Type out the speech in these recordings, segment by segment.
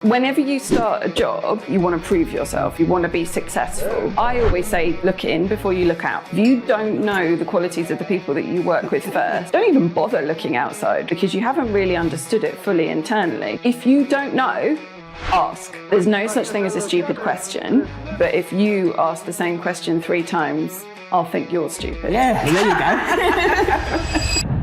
Whenever you start a job, you want to prove yourself, you want to be successful. I always say, look in before you look out. If you don't know the qualities of the people that you work with first, don't even bother looking outside because you haven't really understood it fully internally. If you don't know, ask. There's no such thing as a stupid question, but if you ask the same question 3 times, I'll think you're stupid. Yeah, there you go.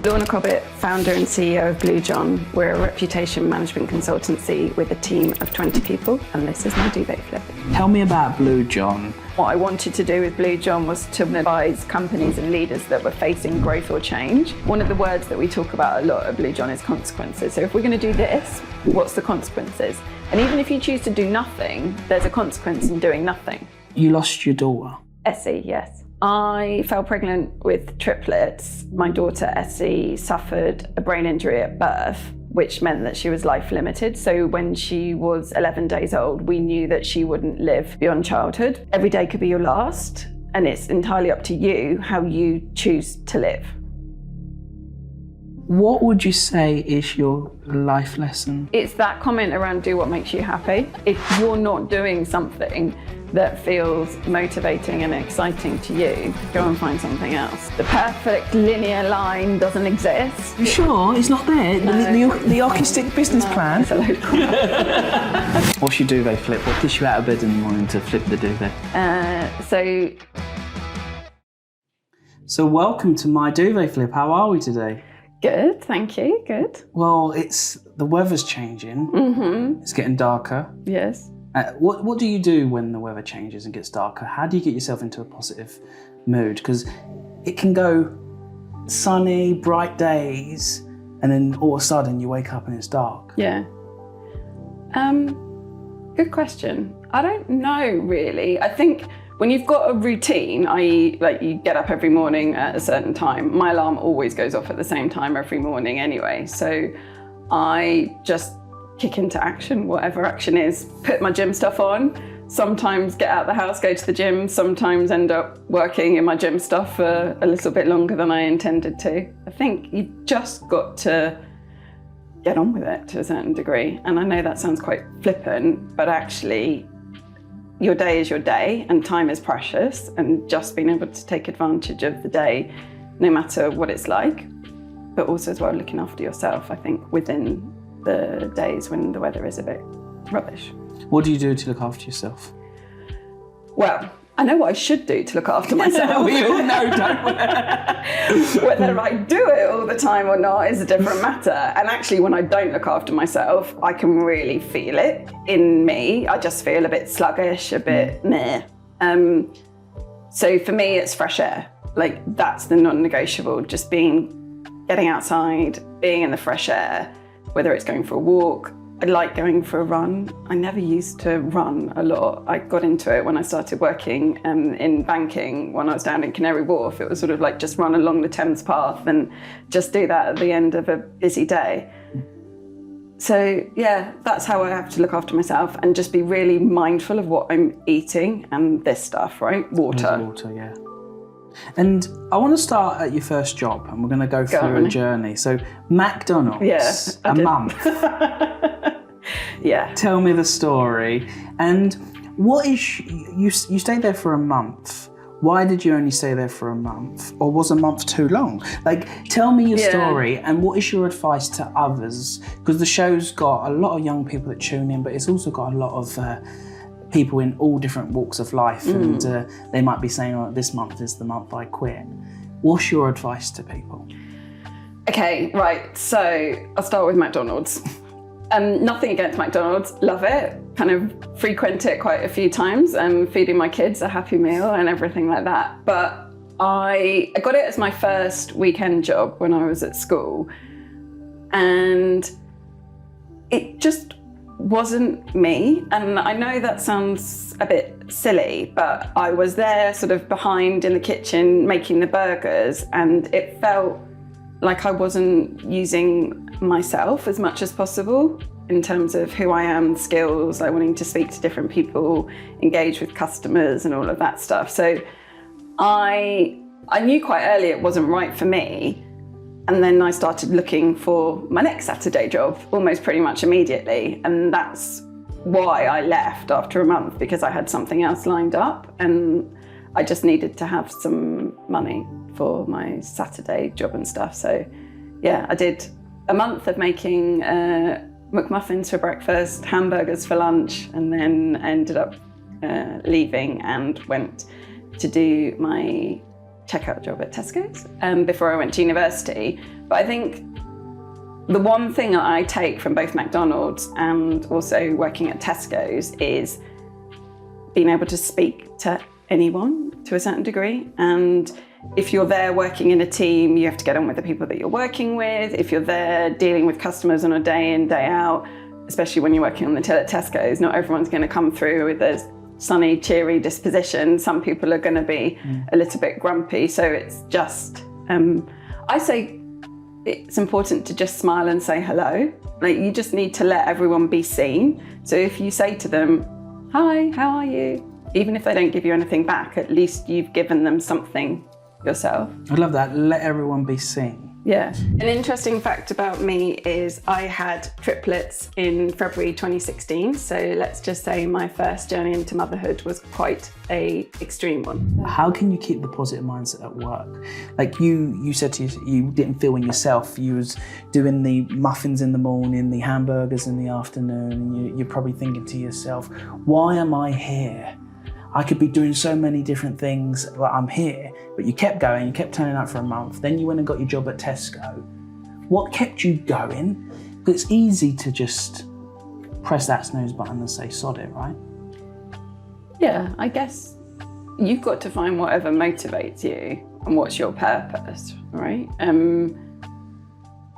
Lorna Cobbett, founder and CEO of Blue John. We're a reputation management consultancy with a team of 20 people, and this is my Duvet flip. Tell me about Blue John. What I wanted to do with Blue John was to advise companies and leaders that were facing growth or change. One of the words that we talk about a lot at Blue John is consequences. So if we're going to do this, what's the consequences? And even if you choose to do nothing, there's a consequence in doing nothing. You lost your daughter. Essie, yes. I fell pregnant with triplets. My daughter Essie suffered a brain injury at birth, which meant that she was life limited. So when she was 11 days old, we knew that she wouldn't live beyond childhood. Every day could be your last, and it's entirely up to you how you choose to live. What would you say is your life lesson? It's that comment around do what makes you happy. If you're not doing something that feels motivating and exciting to you, go and find something else. The perfect linear line doesn't exist. You sure? It's not there? No. The hockey stick business plan? It's a load. What's your duvet flip? What gets you out of bed in the morning to flip the duvet? So welcome to my duvet flip. How are we today? Good, thank you, good. Well, the weather's changing. Mm-hmm. It's getting darker. Yes. What do you do when the weather changes and gets darker? How do you get yourself into a positive mood? Because it can go sunny, bright days, and then all of a sudden you wake up and it's dark. Yeah. Good question. I don't know, really. I think when you've got a routine, i.e. like you get up every morning at a certain time, my alarm always goes off at the same time every morning anyway. So I just kick into action, whatever action is, put my gym stuff on, sometimes get out the house, go to the gym, sometimes end up working in my gym stuff for a little bit longer than I intended to. I think you've just got to get on with it to a certain degree. And I know that sounds quite flippant, but actually your day is your day and time is precious, and just being able to take advantage of the day, no matter what it's like, but also as well looking after yourself, I think, within the days when the weather is a bit rubbish. What do you do to look after yourself? Well, I know what I should do to look after myself. We all know, don't we? Whether I do it all the time or not is a different matter. And actually, when I don't look after myself, I can really feel it in me. I just feel a bit sluggish, a bit meh. So for me, it's fresh air. Like, that's the non-negotiable, just getting outside, being in the fresh air, whether it's going for a walk. I like going for a run. I never used to run a lot. I got into it when I started working in banking when I was down in Canary Wharf. It was sort of like just run along the Thames path and just do that at the end of a busy day. So yeah, that's how I have to look after myself and just be really mindful of what I'm eating and this stuff, right? Water. Water, yeah. And I want to start at your first job, and we're going to go through a journey. So McDonald's, a month. Yeah. Tell me the story. And what is, you stayed there for a month. Why did you only stay there for a month? Or was a month too long? Like, tell me your story, and what is your advice to others? Because the show's got a lot of young people that tune in, but it's also got a lot of people in all different walks of life, and they might be saying, oh, this month is the month I quit. What's your advice to people? Okay, right, so I'll start with McDonald's. Nothing against McDonald's, love it, kind of frequent it quite a few times, feeding my kids a Happy Meal and everything like that. But I got it as my first weekend job when I was at school, and it just wasn't me. And I know that sounds a bit silly, but I was there sort of behind in the kitchen making the burgers, and it felt like I wasn't using myself as much as possible in terms of who I am, skills, like wanting to speak to different people, engage with customers and all of that stuff. So I knew quite early it wasn't right for me, And then I started looking for my next Saturday job almost pretty much immediately. And that's why I left after a month, because I had something else lined up and I just needed to have some money for my Saturday job and stuff. So yeah, I did a month of making McMuffins for breakfast, hamburgers for lunch, and then ended up leaving and went to do my checkout job at Tesco's before I went to university. But I think the one thing that I take from both McDonald's and also working at Tesco's is being able to speak to anyone to a certain degree. And if you're there working in a team, you have to get on with the people that you're working with. If you're there dealing with customers on a day in, day out, especially when you're working on the till at Tesco's, not everyone's going to come through with a sunny, cheery disposition. Some people are going to be a little bit grumpy. So it's just, I say it's important to just smile and say hello. Like, you just need to let everyone be seen. So if you say to them, "Hi, how are you?" Even if they don't give you anything back, at least you've given them something yourself. I love that. Let everyone be seen. Yeah. An interesting fact about me is I had triplets in February 2016. So let's just say my first journey into motherhood was quite a extreme one. How can you keep the positive mindset at work? Like you said you didn't feel in yourself. You was doing the muffins in the morning, the hamburgers in the afternoon, and you're probably thinking to yourself, why am I here? I could be doing so many different things, but I'm here. But you kept going, you kept turning up for a month. Then you went and got your job at Tesco. What kept you going? Because it's easy to just press that snooze button and say, sod it, right? Yeah, I guess you've got to find whatever motivates you and what's your purpose, right?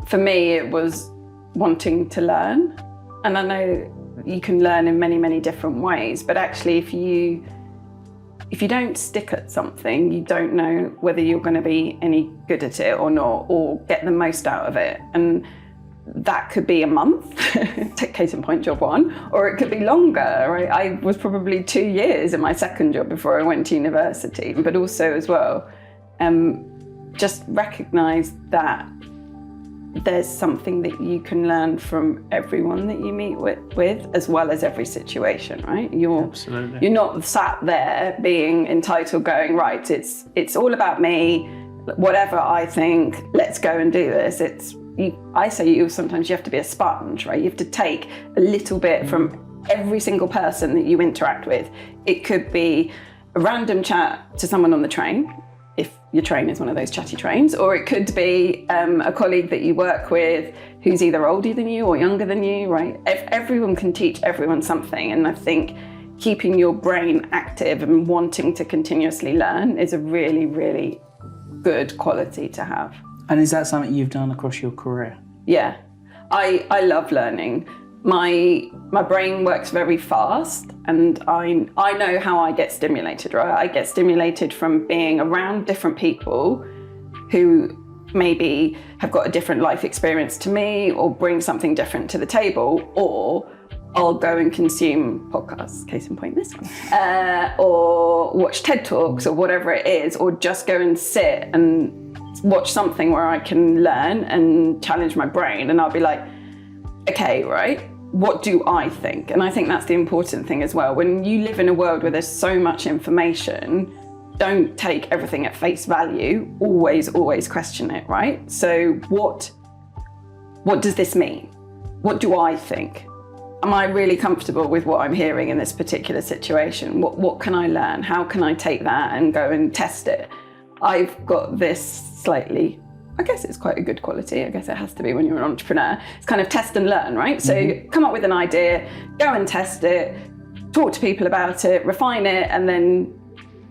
For me, it was wanting to learn. And I know you can learn in many, many different ways, but actually if you don't stick at something, you don't know whether you're going to be any good at it or not, or get the most out of it. And that could be a month, case in point, job one, or it could be longer, right? I was probably 2 years in my second job before I went to university, but also as well, just recognise that there's something that you can learn from everyone that you meet with as well as every situation, right? Absolutely. You're not sat there being entitled going, right, it's all about me, whatever I think, let's go and do this. I say sometimes you have to be a sponge, right? You have to take a little bit from every single person that you interact with. It could be a random chat to someone on the train, if your train is one of those chatty trains, or it could be a colleague that you work with who's either older than you or younger than you, right? Everyone can teach everyone something, and I think keeping your brain active and wanting to continuously learn is a really, really good quality to have. And is that something you've done across your career? Yeah, I love learning. My brain works very fast, and I know how I get stimulated, right? I get stimulated from being around different people who maybe have got a different life experience to me or bring something different to the table, or I'll go and consume podcasts, case in point this one, or watch TED Talks or whatever it is, or just go and sit and watch something where I can learn and challenge my brain, and I'll be like, okay, right, what do I think? And I think that's the important thing as well. When you live in a world where there's so much information, don't take everything at face value. Always question it, right? So what does this mean? What do I think? Am I really comfortable with what I'm hearing in this particular situation? What can I learn? How can I take that and go and test it? I've got this slightly, I guess it's quite a good quality. I guess it has to be when you're an entrepreneur. It's kind of test and learn, right? So come up with an idea, go and test it, talk to people about it, refine it, and then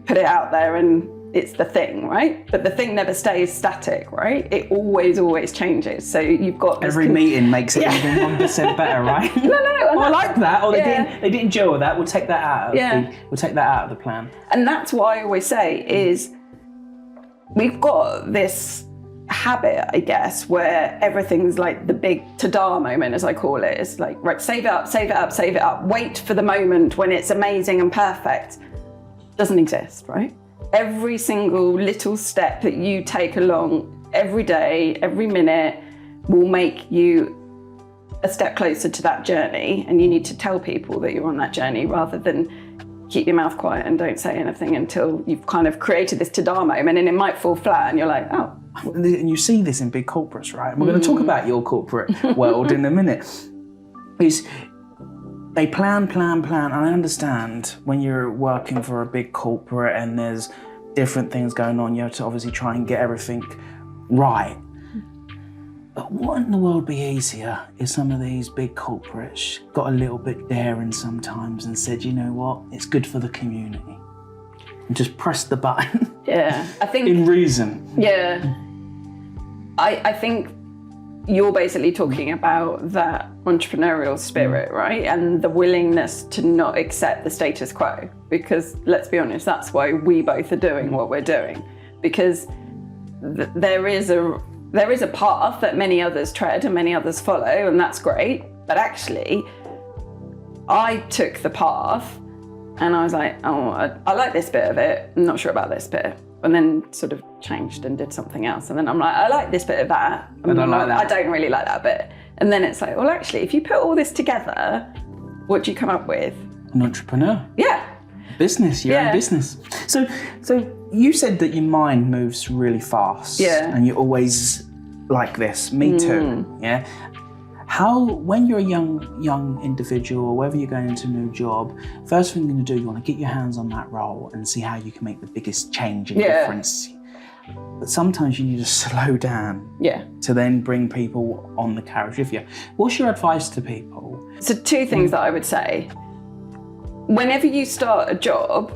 put it out there, and it's the thing, right? But the thing never stays static, right? It always changes. So you've got this every meeting makes it even 1% better, right? No. I like that. Or they didn't gel with that. We'll take that out. We'll take that out of the plan. And that's what I always say is we've got this habit, I guess, where everything's like the big ta-da moment, as I call it. It's like, right, save it up, wait for the moment when it's amazing and perfect. Doesn't exist, right? Every single little step that you take along every day, every minute will make you a step closer to that journey, and you need to tell people that you're on that journey rather than keep your mouth quiet and don't say anything until you've kind of created this ta-da moment, and it might fall flat and you're like, oh. And you see this in big corporates, right? And we're going to talk about your corporate world in a minute. Is they plan, and I understand when you're working for a big corporate and there's different things going on, you have to obviously try and get everything right. But wouldn't the world be easier if some of these big corporates got a little bit daring sometimes and said, you know what, it's good for the community, and just press the button? Yeah, I think... in reason. Yeah. I think you're basically talking about that entrepreneurial spirit, right? And the willingness to not accept the status quo. Because let's be honest, that's why we both are doing what we're doing. Because there is a path that many others tread and many others follow, and that's great. But actually, I took the path and I was like, oh, I like this bit of it, I'm not sure about this bit. And then sort of changed and did something else. And then I'm like, I like this bit of that. I don't like that. I don't really like that bit. And then it's like, well, actually, if you put all this together, what do you come up with? An entrepreneur. Yeah. Business, your own business. So you said that your mind moves really fast. Yeah. And you're always like this. Me too. Yeah. How, when you're a young individual, or whether you're going into a new job, first thing you're going to do, you want to get your hands on that role and see how you can make the biggest change and difference. But sometimes you need to slow down to then bring people on the carriage with you. What's your advice to people? So 2 things that I would say. Whenever you start a job,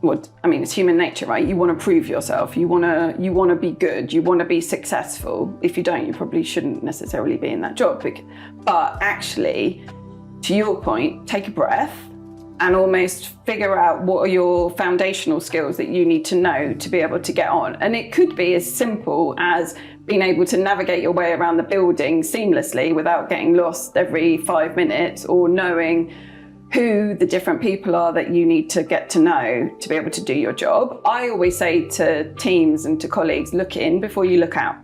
it's human nature, right? You want to prove yourself. You want to be good. You want to be successful. If you don't, you probably shouldn't necessarily be in that job. But actually, to your point, take a breath and almost figure out what are your foundational skills that you need to know to be able to get on. And it could be as simple as being able to navigate your way around the building seamlessly without getting lost every 5 minutes, or knowing who the different people are that you need to get to know to be able to do your job. I always say to teams and to colleagues, look in before you look out.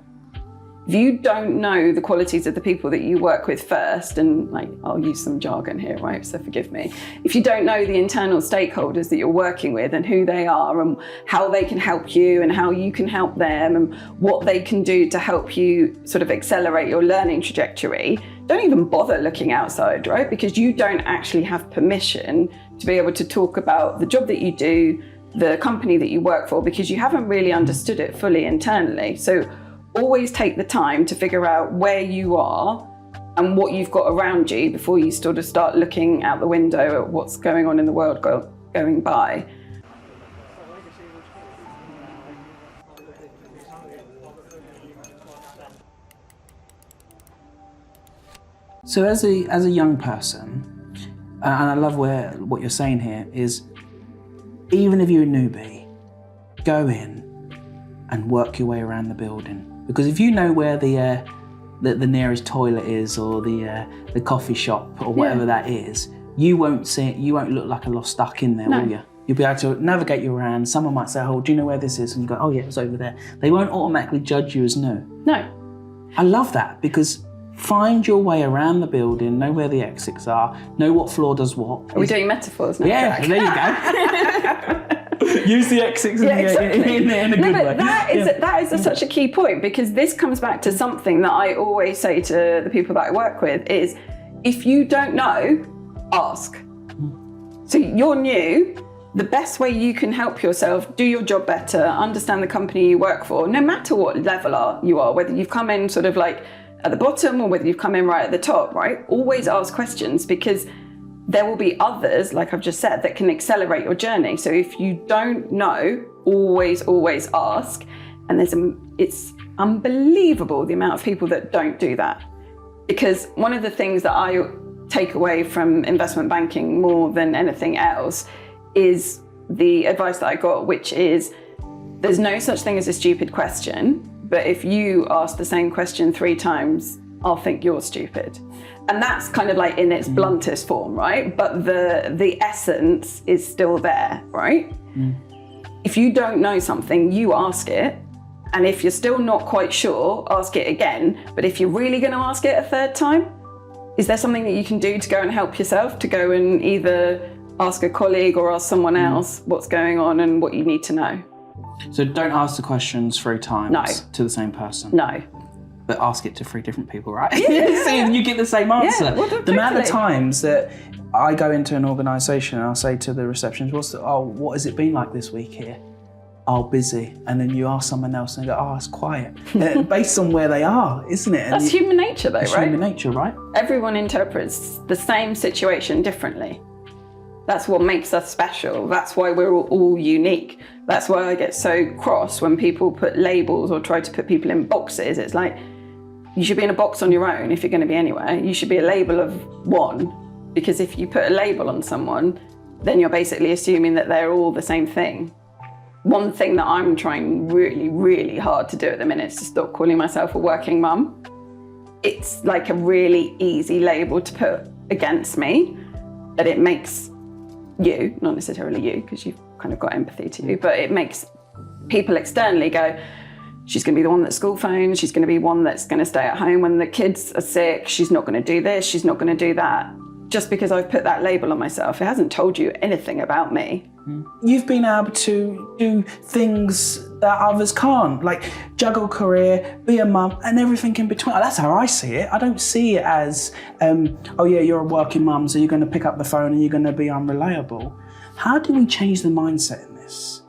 If you don't know the qualities of the people that you work with first, and I'll use some jargon here, right, so forgive me. If you don't know the internal stakeholders that you're working with and who they are and how they can help you and how you can help them and what they can do to help you sort of accelerate your learning trajectory, don't even bother looking outside, right? Because you don't actually have permission to be able to talk about the job that you do, the company that you work for, because you haven't really understood it fully internally. So always take the time to figure out where you are and what you've got around you before you sort of start looking out the window at what's going on in the world going by. So as a young person, and I love what you're saying here, is even if you're a newbie, go in and work your way around the building. Because if you know where the nearest toilet is, or the coffee shop, or whatever that is, you won't look like a lost duck in there, will you? You'll be able to navigate you around. Someone might say, oh, do you know where this is? And you go, oh yeah, it's over there. They won't automatically judge you as new. No. I love that, because find your way around the building, know where the exits are, know what floor does what. Are we doing metaphors now? Yeah, there you go. Use the exits in a good way. That is such a key point, because this comes back to something that I always say to the people that I work with is, if you don't know, ask. So you're new, the best way you can help yourself do your job better, understand the company you work for, no matter what level you are, whether you've come in sort of like at the bottom or whether you've come in right at the top, right? Always ask questions, because there will be others, like I've just said, that can accelerate your journey. So if you don't know, always ask. And it's unbelievable the amount of people that don't do that. Because one of the things that I take away from investment banking more than anything else is the advice that I got, which is there's no such thing as a stupid question, but if you ask the same question 3 times, I'll think you're stupid. And that's kind of like in its bluntest form, right? But the essence is still there, right? If you don't know something, you ask it, And if you're still not quite sure, ask it again. But if you're really going to ask it a third time, is there something that you can do to go and help yourself, to go and either ask a colleague or ask someone else what's going on and what you need to know? So don't ask the questions 3 times to the same person. No. But ask it to 3 different people, right? See if you get the same answer. Yeah, well, the amount of times that I go into an organisation and I'll say to the receptionist, what has it been like this week here? Oh, busy. And then you ask someone else and they go, it's quiet. Based on where they are, isn't it? And That's human nature though, it's right? Human nature, right? Everyone interprets the same situation differently. That's what makes us special. That's why we're all unique. That's why I get so cross when people put labels or try to put people in boxes. It's like, you should be in a box on your own if you're going to be anywhere. You should be a label of one, because if you put a label on someone, then you're basically assuming that they're all the same thing. One thing that I'm trying really, really hard to do at the minute is to stop calling myself a working mum. It's like a really easy label to put against me, that it makes you, not necessarily you, because you've kind of got empathy to you, but it makes people externally go, she's going to be the one that school phones, she's going to be one that's going to stay at home when the kids are sick, she's not going to do this, she's not going to do that. Just because I've put that label on myself, it hasn't told you anything about me. You've been able to do things that others can't, like juggle career, be a mum, and everything in between. That's how I see it. I don't see it as, you're a working mum, so you're going to pick up the phone and you're going to be unreliable. How do we change the mindset in this?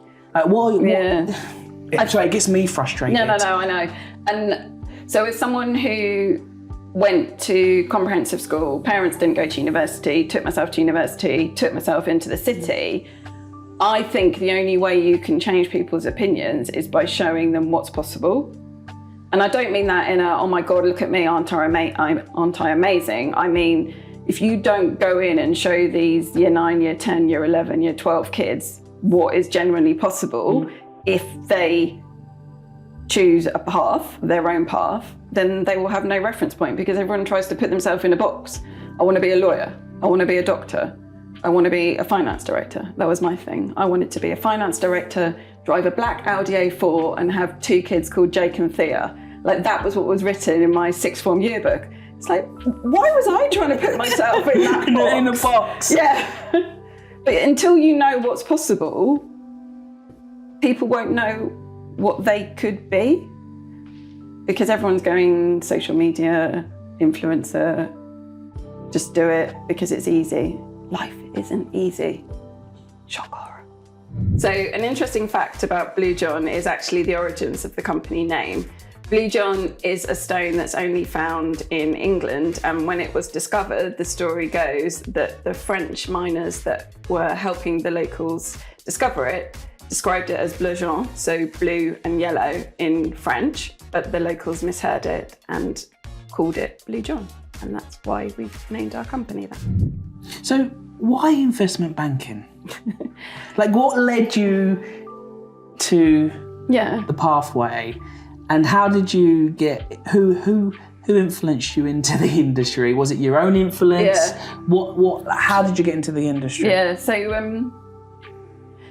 It gets me frustrated. No, I know. And so as someone who went to comprehensive school, parents didn't go to university, took myself to university, took myself into the city, I think the only way you can change people's opinions is by showing them what's possible. And I don't mean that in a, oh my God, look at me, aren't I amazing? I mean, if you don't go in and show these year 9, year 10, year 11, year 12 kids what is generally possible, if they choose a path, their own path, then they will have no reference point, because everyone tries to put themselves in a box. I want to be a lawyer. I want to be a doctor. I want to be a finance director. That was my thing. I wanted to be a finance director, drive a black Audi A4 and have 2 kids called Jake and Thea. Like, that was what was written in my 6th form yearbook. It's like, why was I trying to put myself in that box? In a box. Yeah. But until you know what's possible, people won't know what they could be, because everyone's going social media, influencer, just do it because it's easy. Life isn't easy. Shocker. So an interesting fact about Blue John is actually the origins of the company name. Blue John is a stone that's only found in England, and when it was discovered, the story goes that the French miners that were helping the locals discover it described it as Bleu John, so blue and yellow in French, but the locals misheard it and called it Blue John, and that's why we've named our company that. So why investment banking? Like, what led you to the pathway, and how did you get, who influenced you into the industry? Was it your own influence? Yeah. How did you get into the industry? Yeah, so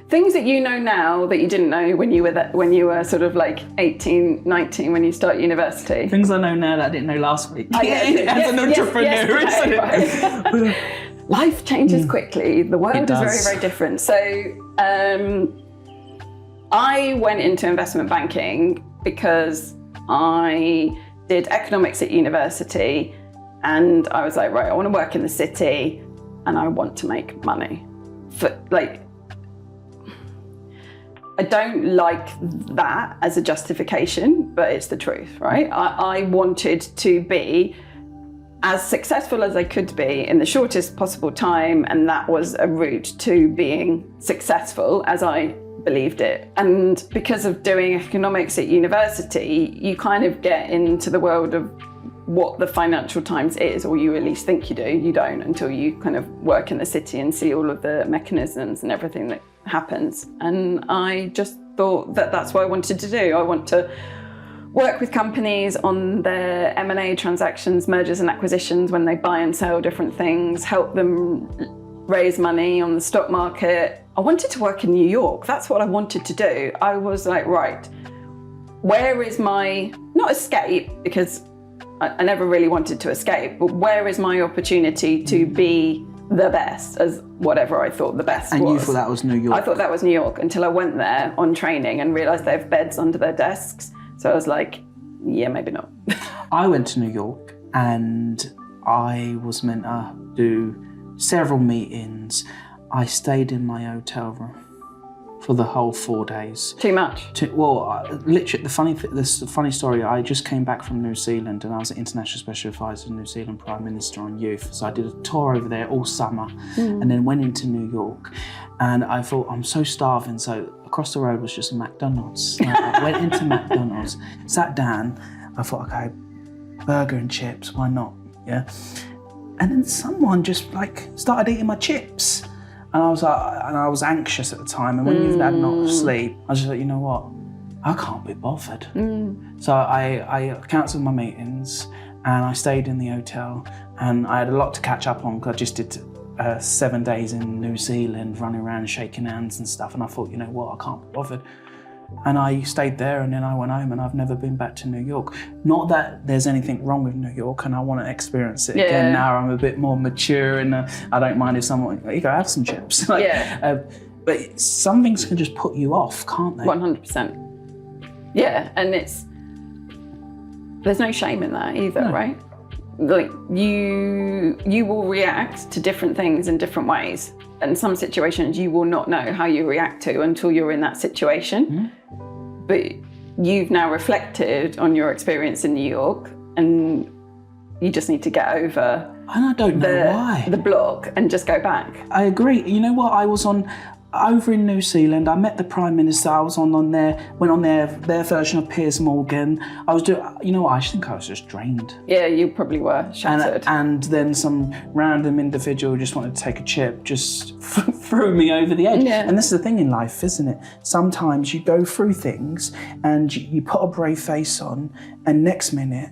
things that you know now that you didn't know when you were sort of like 18, 19 when you start university. Things I know now that I didn't know last week. As an entrepreneur, isn't it? Right. Life changes quickly. The world is very, very different. So I went into investment banking because I did economics at university, and I was like, right, I want to work in the city and I want to make money. I don't like that as a justification, but it's the truth, right? I wanted to be as successful as I could be in the shortest possible time, and that was a route to being successful as I believed it. And because of doing economics at university, you kind of get into the world of what the Financial Times is, or you at least think you do. You don't until you kind of work in the city and see all of the mechanisms and everything that happens. And I just thought that that's what I wanted to do. I want to work with companies on their M&A transactions, mergers and acquisitions, when they buy and sell different things, help them raise money on the stock market. I wanted to work in New York. That's what I wanted to do. I was like, right, where is my, not escape, because I never really wanted to escape, but where is my opportunity to be the best as whatever I thought the best was. And you thought that was New York? I thought that was New York until I went there on training and realised they have beds under their desks. So I was like, yeah, maybe not. I went to New York and I was meant to do several meetings. I stayed in my hotel room for the whole 4 days. Too much? Literally, the funny story, I just came back from New Zealand and I was an International Special Advisor to New Zealand Prime Minister on Youth. So I did a tour over there all summer and then went into New York. And I thought, I'm so starving. So across the road was just a McDonald's. So I went into McDonald's, sat down. I thought, okay, burger and chips, why not? Yeah. And then someone just like started eating my chips. And I was anxious at the time. And when you've had not sleep, I was just like, you know what? I can't be bothered. So I cancelled my meetings and I stayed in the hotel. And I had a lot to catch up on because I just did 7 days in New Zealand, running around shaking hands and stuff. And I thought, you know what? I can't be bothered. And I stayed there and then I went home and I've never been back to New York. Not that there's anything wrong with New York and I want to experience it again now. I'm a bit more mature and I don't mind if someone, you go have some chips. But some things can just put you off, can't they? 100%. Yeah, and there's no shame in that either, right? Like you will react to different things in different ways. And some situations you will not know how you react to until you're in that situation. But you've now reflected on your experience in New York and you just need to get over and I don't know why. The block and just go back. I agree. You know what? I was over in New Zealand. I met the Prime Minister. I was went on their version of Piers Morgan. I was doing, you know what? I think I was just drained. Yeah, you probably were shattered. And then some random individual just wanted to take a chip, just threw me over the edge. Yeah. And this is the thing in life, isn't it? Sometimes you go through things and you put a brave face on and next minute,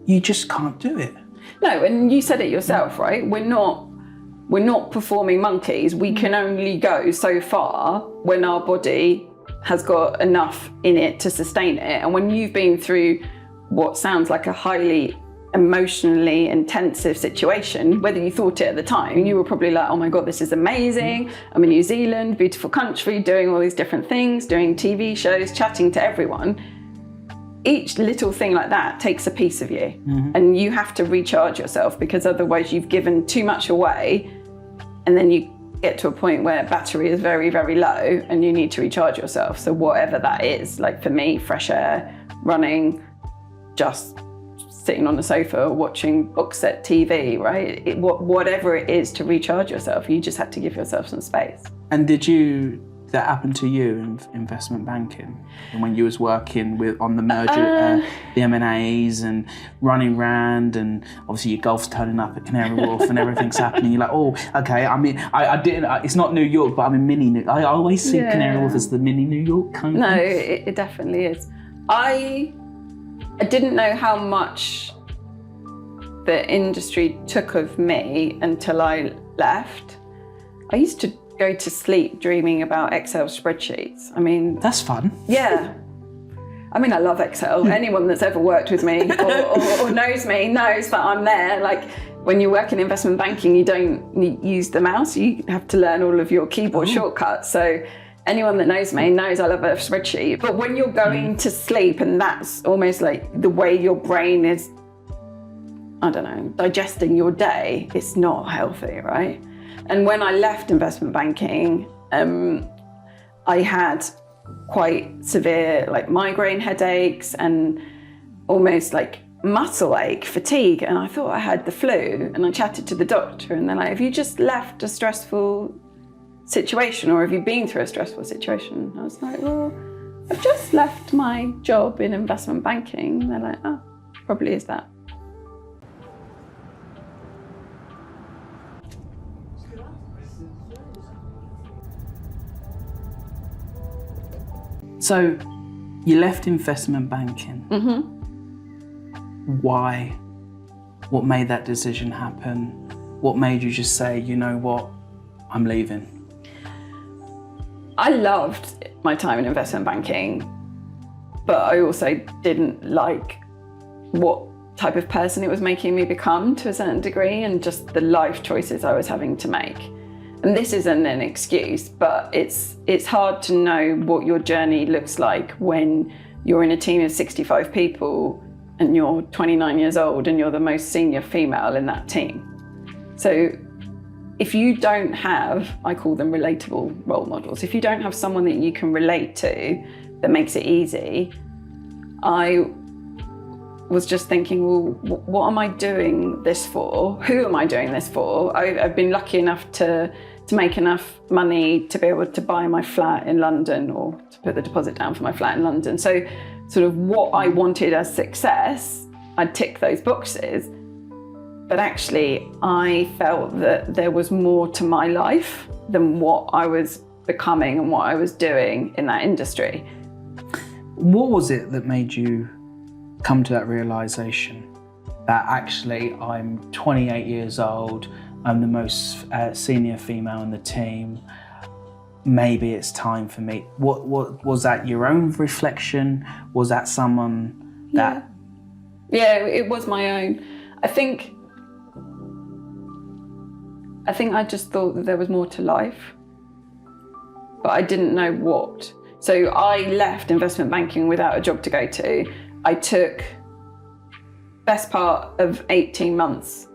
you just can't do it. No, and you said it yourself, right? We're not performing monkeys. We can only go so far when our body has got enough in it to sustain it. And when you've been through what sounds like a highly emotionally intensive situation, whether you thought it at the time, you were probably like, oh my God, this is amazing. I'm in New Zealand, beautiful country, doing all these different things, doing TV shows, chatting to everyone. Each little thing like that takes a piece of you and you have to recharge yourself because otherwise you've given too much away and then you get to a point where battery is very, very low and you need to recharge yourself. So whatever that is, like for me, fresh air, running, just sitting on the sofa, watching box set TV, right? Whatever it is to recharge yourself, you just have to give yourself some space. And that happened to you in investment banking? And when you was working on the merger, the M&As and running around and obviously your golf's turning up at Canary Wharf and everything's happening. You're like, oh, okay. I mean, I didn't, it's not New York, but I'm in mini New York. I always see Canary Wharf as the mini New York kind of thing. No, it definitely is. I didn't know how much the industry took of me until I left. I used to go to sleep dreaming about Excel spreadsheets. I mean... That's fun. Yeah. I mean, I love Excel. Anyone that's ever worked with me or knows me knows that I'm there. Like, when you work in investment banking, you don't use the mouse. You have to learn all of your keyboard shortcuts. So anyone that knows me knows I love a spreadsheet. But when you're going to sleep and that's almost like the way your brain is, I don't know, digesting your day, it's not healthy, right? And when I left investment banking, I had quite severe like migraine headaches and almost like muscle ache, fatigue. And I thought I had the flu and I chatted to the doctor and they're like, have you just left a stressful situation or have you been through a stressful situation? I was like, well, I've just left my job in investment banking. And they're like, oh, probably is that. So, you left investment banking. Why? What made that decision happen? What made you just say, you know what, I'm leaving? I loved my time in investment banking. but I also didn't like what type of person it was making me become to a certain degree, and just the life choices I was having to make. And this isn't an excuse, but it's hard to know what your journey looks like when you're in a team of 65 people and you're 29 years old and you're the most senior female in that team. So if you don't have, I call them relatable role models, if you don't have someone that you can relate to that makes it easy, I was just thinking, well, what am I doing this for? Who am I doing this for? I've been lucky enough to make enough money to be able to buy my flat in London, or to put the deposit down for my flat in London. So sort of what I wanted as success, I'd tick those boxes. But actually, I felt that there was more to my life than what I was becoming and what I was doing in that industry. What was it that made you come to that realization that actually I'm 28 years old, I'm the most senior female in the team, maybe it's time for me? What was that, your own reflection? Was that someone that... Yeah, it was my own. I think I just thought that there was more to life, but I didn't know what. So I left investment banking without a job to go to. I took best part of 18 months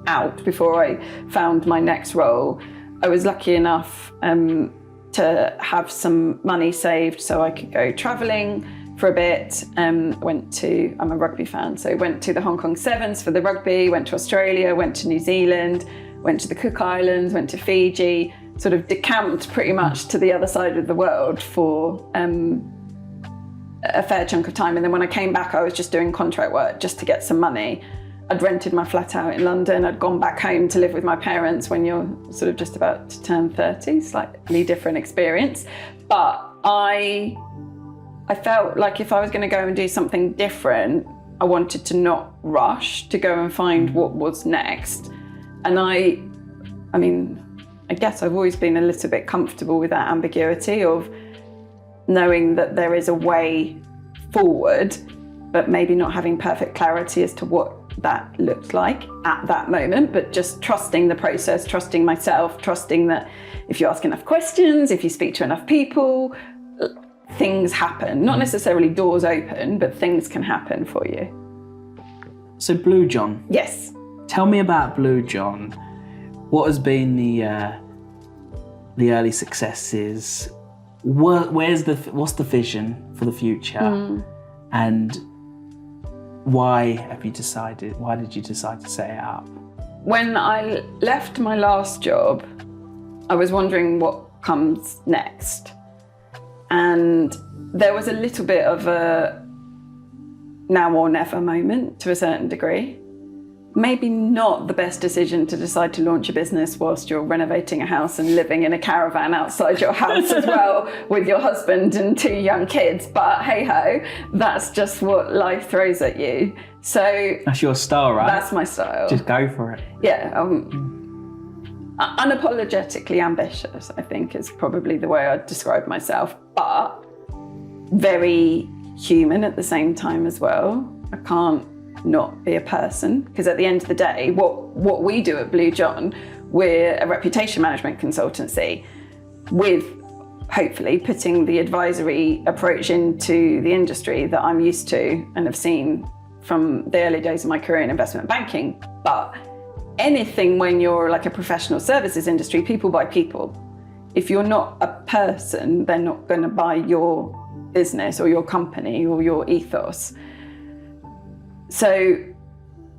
out before I found my next role. I was lucky enough to have some money saved so I could go travelling for a bit. I'm a rugby fan, so went to the Hong Kong Sevens for the rugby, went to Australia, went to New Zealand, went to the Cook Islands, went to Fiji, sort of decamped pretty much to the other side of the world for a fair chunk of time. And then when I came back, I was just doing contract work just to get some money. I'd rented my flat out in London. I'd gone back home to live with my parents when you're sort of just about to turn 30, slightly different experience. But I felt like if I was going to go and do something different, I wanted to not rush to go and find what was next. And I guess I've always been a little bit comfortable with that ambiguity of knowing that there is a way forward, but maybe not having perfect clarity as to what that looks like at that moment, but just trusting the process, trusting myself, trusting that if you ask enough questions, if you speak to enough people, things happen. Not necessarily doors open, but things can happen for you. So Blue John. Yes. Tell me about Blue John. What has been the early successes? What's the vision for the future? And why did you decide to set it up? When I left my last job, I was wondering what comes next. And there was a little bit of a now or never moment to a certain degree. Maybe not the best decision to decide to launch a business whilst you're renovating a house and living in a caravan outside your house as well with your husband and 2 young kids. But hey ho, that's just what life throws at you. So that's your style, right? That's my style. Just go for it. Yeah. Unapologetically ambitious, I think, is probably the way I'd describe myself, but very human at the same time as well. I can't not be a person, because at the end of the day, what we do at Blue John, we're a reputation management consultancy with hopefully putting the advisory approach into the industry that I'm used to and have seen from the early days of my career in investment banking. But anything when you're like a professional services industry, people buy people. If you're not a person, they're not going to buy your business or your company or your ethos. So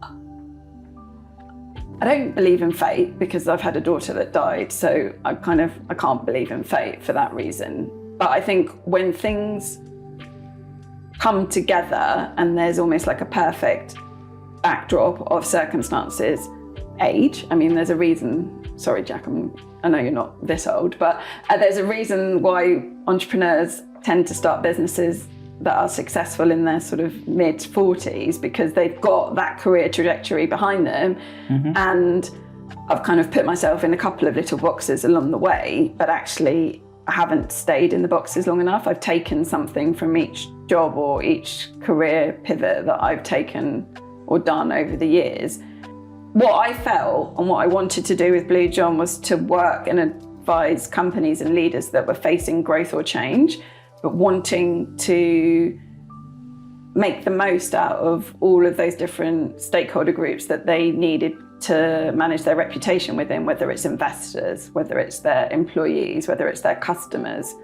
I don't believe in fate because I've had a daughter that died, so I can't believe in fate for that reason. But I think when things come together and there's almost like a perfect backdrop of circumstances, age, I mean, there's a reason, sorry Jack, I know you're not this old, but there's a reason why entrepreneurs tend to start businesses that are successful in their sort of mid-40s, because they've got that career trajectory behind them. And I've kind of put myself in a couple of little boxes along the way, but actually I haven't stayed in the boxes long enough. I've taken something from each job or each career pivot that I've taken or done over the years. What I felt and what I wanted to do with Blue John was to work and advise companies and leaders that were facing growth or change, but wanting to make the most out of all of those different stakeholder groups that they needed to manage their reputation within, whether it's investors, whether it's their employees, whether it's their customers,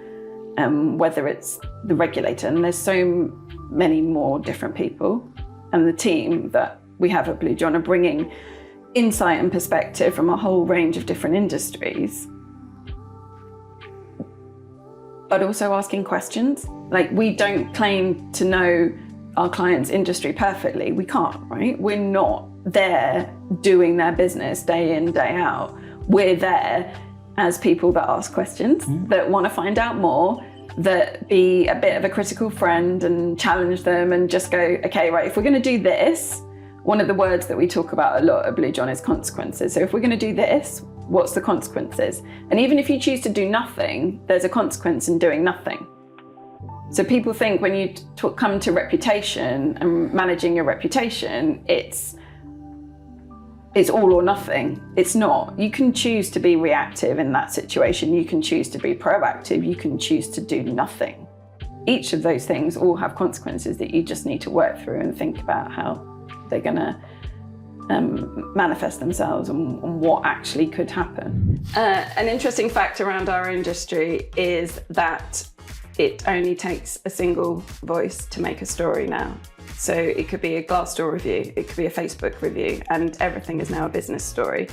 whether it's the regulator. And there's so many more different people. And the team that we have at Blue John are bringing insight and perspective from a whole range of different industries, but also asking questions. Like, we don't claim to know our client's industry perfectly. We can't, right? We're not there doing their business day in, day out. We're there as people that ask questions, that want to find out more, that be a bit of a critical friend and challenge them and just go, okay, right, if we're going to do this, one of the words that we talk about a lot at Blue John is consequences. So if we're going to do this, what's the consequences? And even if you choose to do nothing, there's a consequence in doing nothing. So people think when you come to reputation and managing your reputation, it's all or nothing. It's not. You can choose to be reactive in that situation. You can choose to be proactive. You can choose to do nothing. Each of those things all have consequences that you just need to work through and think about how they're going to manifest themselves and what actually could happen. An interesting fact around our industry is that it only takes a single voice to make a story now. So it could be a Glassdoor review, it could be a Facebook review, and everything is now a business story,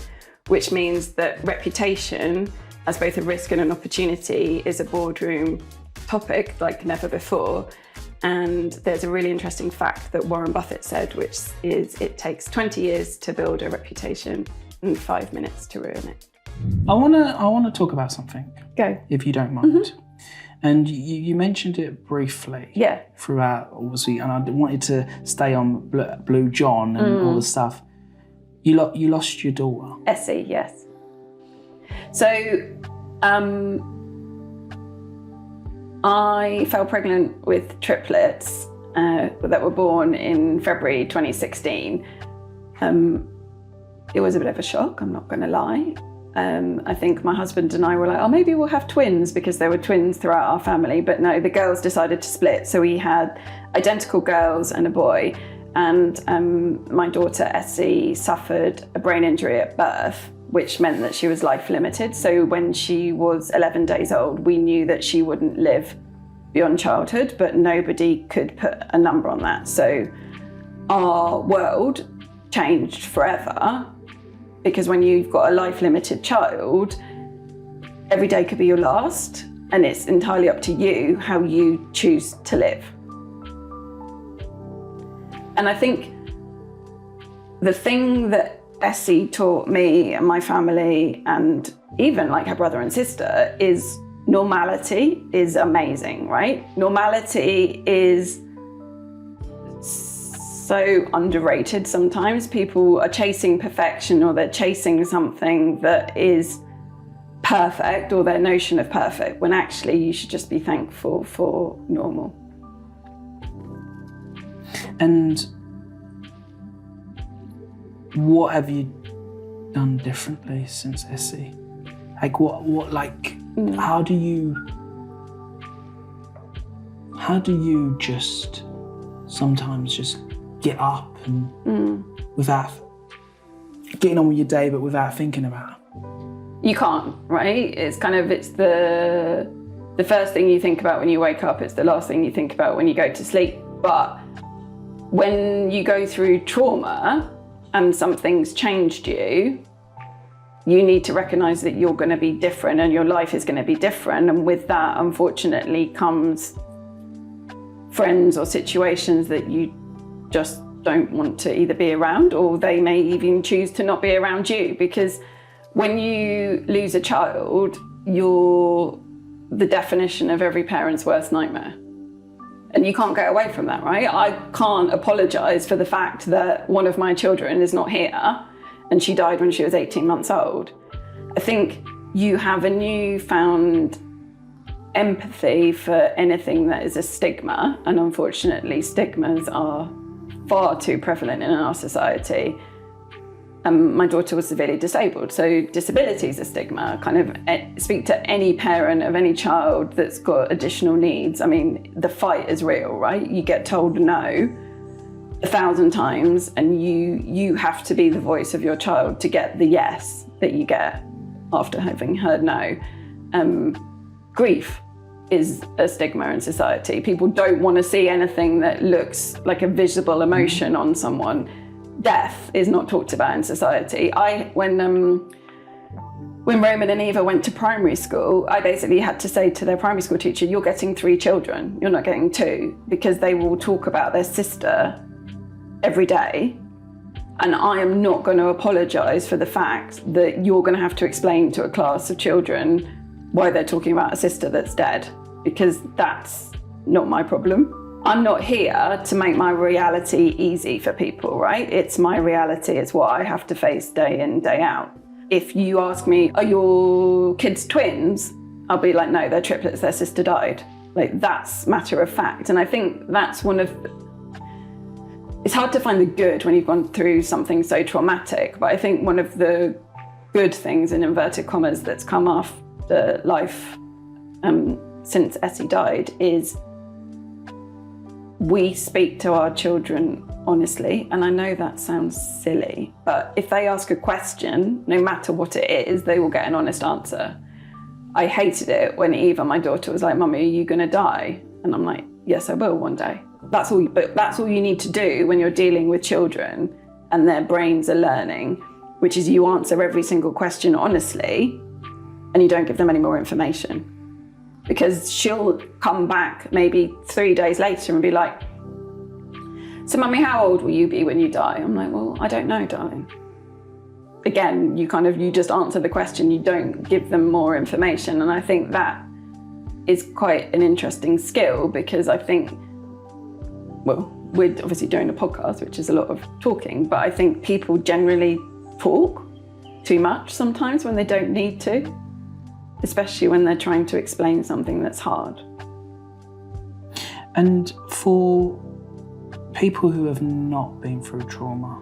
which means that reputation as both a risk and an opportunity is a boardroom topic like never before. And there's a really interesting fact that Warren Buffett said, which is it takes 20 years to build a reputation and 5 minutes to ruin it. I want to talk about something. Go. If you don't mind. And you mentioned it briefly throughout, obviously, and I wanted to stay on Blue John and all the stuff. You lost your daughter. Essie, yes. So I fell pregnant with triplets that were born in February 2016. It was a bit of a shock, I'm not going to lie. I think my husband and I were like, oh, maybe we'll have twins, because there were twins throughout our family. But no, the girls decided to split. So we had identical girls and a boy. And my daughter, Essie, suffered a brain injury at birth, which meant that she was life limited. So when she was 11 days old, we knew that she wouldn't live beyond childhood, but nobody could put a number on that. So our world changed forever. Because when you've got a life-limited child, every day could be your last, and it's entirely up to you how you choose to live. And I think the thing that Essie taught me and my family, and even like her brother and sister, is normality is amazing, right? Normality is so underrated sometimes. People are chasing perfection, or they're chasing something that is perfect, or their notion of perfect, when actually you should just be thankful for normal. And what have you done differently since Essie? Like how do you just sometimes just get up and without getting on with your day, but without thinking about it? You can't, right? It's the first thing you think about when you wake up. It's the last thing you think about when you go to sleep. But when you go through trauma and something's changed you, you need to recognize that you're going to be different and your life is going to be different. And with that, unfortunately, comes friends or situations that you just don't want to either be around, or they may even choose to not be around you. Because when you lose a child, you're the definition of every parent's worst nightmare. And you can't get away from that, right? I can't apologize for the fact that one of my children is not here and she died when she was 18 months old. I think you have a newfound empathy for anything that is a stigma, and unfortunately stigmas are far too prevalent in our society. My daughter was severely disabled, so disability is a stigma. Kind of speak to any parent of any child that's got additional needs. I mean, the fight is real, right? You get told no 1,000 times, and you have to be the voice of your child to get the yes that you get after having heard no. Grief is a stigma in society. People don't want to see anything that looks like a visible emotion on someone. Death is not talked about in society. When Roman and Eva went to primary school, I basically had to say to their primary school teacher, you're getting 3 children, you're not getting 2, because they will talk about their sister every day. And I am not going to apologise for the fact that you're going to have to explain to a class of children why they're talking about a sister that's dead, because that's not my problem. I'm not here to make my reality easy for people, right? It's my reality, it's what I have to face day in, day out. If you ask me, are your kids twins? I'll be like, no, they're triplets, their sister died. Like, that's matter of fact. And I think that's it's hard to find the good when you've gone through something so traumatic, but I think one of the good things, in inverted commas, that's come after life since Essie died is we speak to our children honestly. And I know that sounds silly, but if they ask a question, no matter what it is, they will get an honest answer. I hated it when Eva, my daughter, was like, Mummy, are you going to die? And I'm like, yes, I will one day. That's all you need to do when you're dealing with children and their brains are learning, which is you answer every single question honestly and you don't give them any more information. Because she'll come back maybe 3 days later and be like, so Mummy, how old will you be when you die? I'm like, well, I don't know, darling. Again, you just answer the question, you don't give them more information. And I think that is quite an interesting skill, because I think, well, we're obviously doing a podcast, which is a lot of talking, but I think people generally talk too much sometimes when they don't need to, especially when they're trying to explain something that's hard. And for people who have not been through trauma,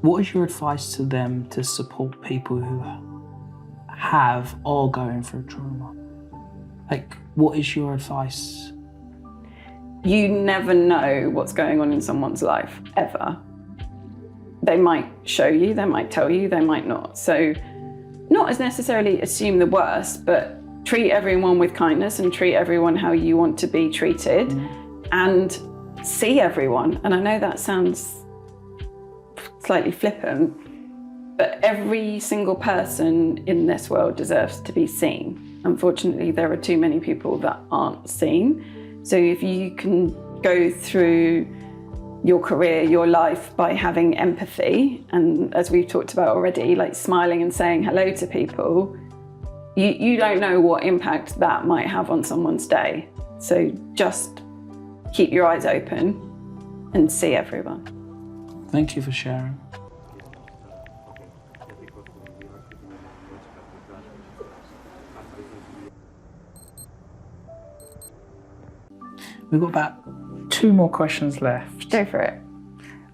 what is your advice to them to support people who have or going through trauma? Like, what is your advice? You never know what's going on in someone's life, ever. They might show you, they might tell you, they might not. So not as necessarily assume the worst, but treat everyone with kindness and treat everyone how you want to be treated, and see everyone. And I know that sounds slightly flippant, but every single person in this world deserves to be seen. Unfortunately, there are too many people that aren't seen. So if you can go through your career, your life, by having empathy, and as we've talked about already, like smiling and saying hello to people, you don't know what impact that might have on someone's day. So just keep your eyes open and see everyone. Thank you for sharing. We've got about 2 more questions left. Go for it.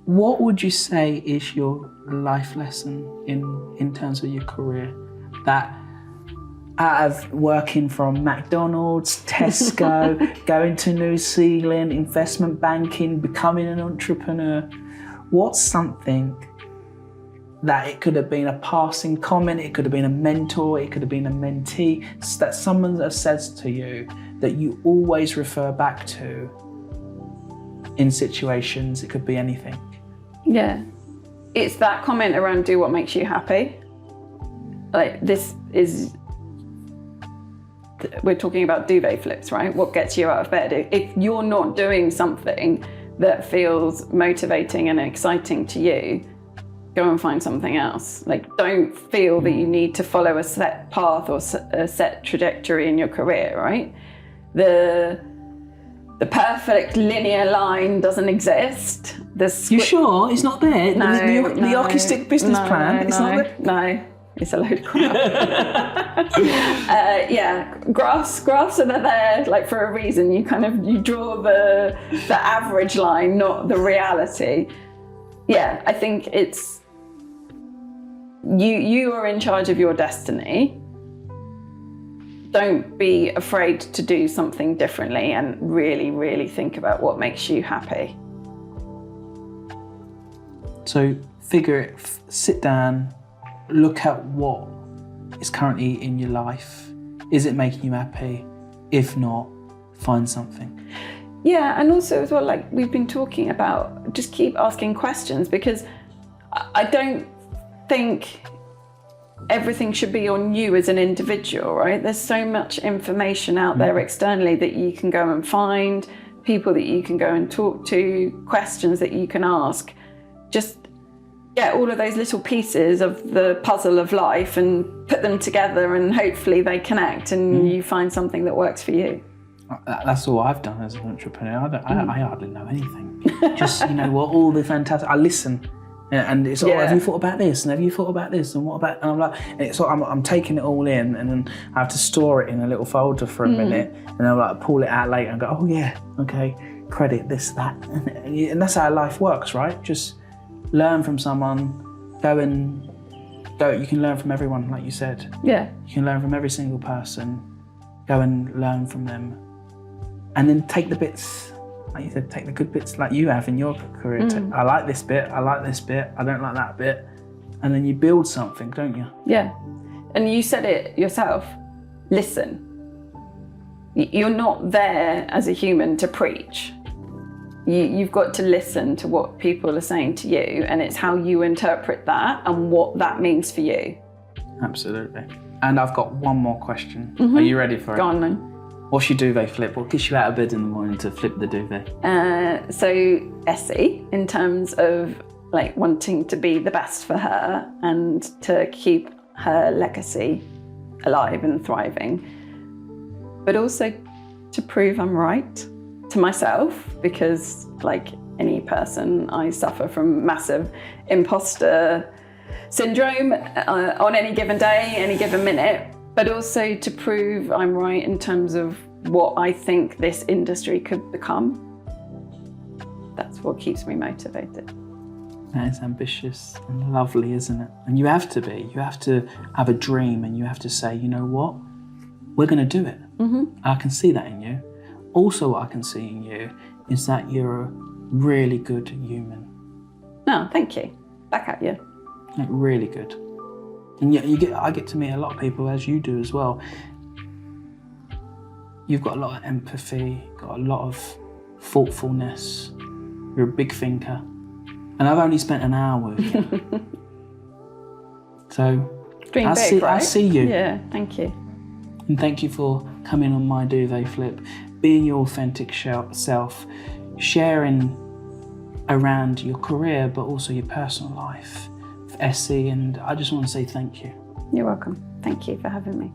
What would you say is your life lesson in terms of your career, that out of working from McDonald's, Tesco, going to New Zealand, investment banking, becoming an entrepreneur, what's something that it could have been a passing comment, it could have been a mentor, it could have been a mentee, that someone has said to you that you always refer back to in situations? It could be anything. Yeah, it's that comment around do what makes you happy. Like, this is, we're talking about duvet flips, right? What gets you out of bed? If you're not doing something that feels motivating and exciting to you, go and find something else. Like, don't feel that you need to follow a set path or a set trajectory in your career, right? The perfect linear line doesn't exist. You sure? It's not there? The hockey stick business plan? It's not there? No. It's a load of crap. Graphs are there like for a reason. You draw the average line, not the reality. Yeah, I think it's you are in charge of your destiny. Don't be afraid to do something differently and really, really think about what makes you happy. So figure it, sit down, look at what is currently in your life. Is it making you happy? If not, find something. Yeah, and also as well, like we've been talking about, just keep asking questions, because I don't think everything should be on you as an individual, right? There's so much information out there externally that you can go and find, people that you can go and talk to, questions that you can ask. Just get all of those little pieces of the puzzle of life and put them together, and hopefully they connect and you find something that works for you. That's all I've done as an entrepreneur. I hardly know anything. Just, all the fantastic, I listen. And it's have you thought about this? And have you thought about this? And what about? And I'm like, I'm taking it all in, and then I have to store it in a little folder for a minute, and I'll like pull it out later and go, oh yeah, okay, credit this, that, and that's how life works, right? Just learn from someone, go. You can learn from everyone, like you said. Yeah. You can learn from every single person. Go and learn from them, and then take the bits. Like you said, take the good bits like you have in your career. I like this bit, I like this bit, I don't like that bit. And then you build something, don't you? Yeah. And you said it yourself, listen. You're not there as a human to preach. You've got to listen to what people are saying to you, and it's how you interpret that and what that means for you. Absolutely. And I've got one more question. Are you ready for it? Go on then. What's your duvet flip? What gets you out of bed in the morning to flip the duvet? So Essie, in terms of like wanting to be the best for her and to keep her legacy alive and thriving, but also to prove I'm right to myself, because like any person, I suffer from massive imposter syndrome on any given day, any given minute. But also to prove I'm right in terms of what I think this industry could become. That's what keeps me motivated. That is ambitious and lovely, isn't it? And you have to be. You have to have a dream, and you have to say, you know what? We're going to do it. I can see that in you. Also, what I can see in you is that you're a really good human. Oh, thank you. Back at you. Like, really good. And I get to meet a lot of people, as you do as well. You've got a lot of empathy, got a lot of thoughtfulness. You're a big thinker. And I've only spent an hour with you. So I see you. Yeah, thank you. And thank you for coming on my duvet flip, being your authentic self, sharing around your career, but also your personal life. Essie, and I just want to say thank you. You're welcome. Thank you for having me.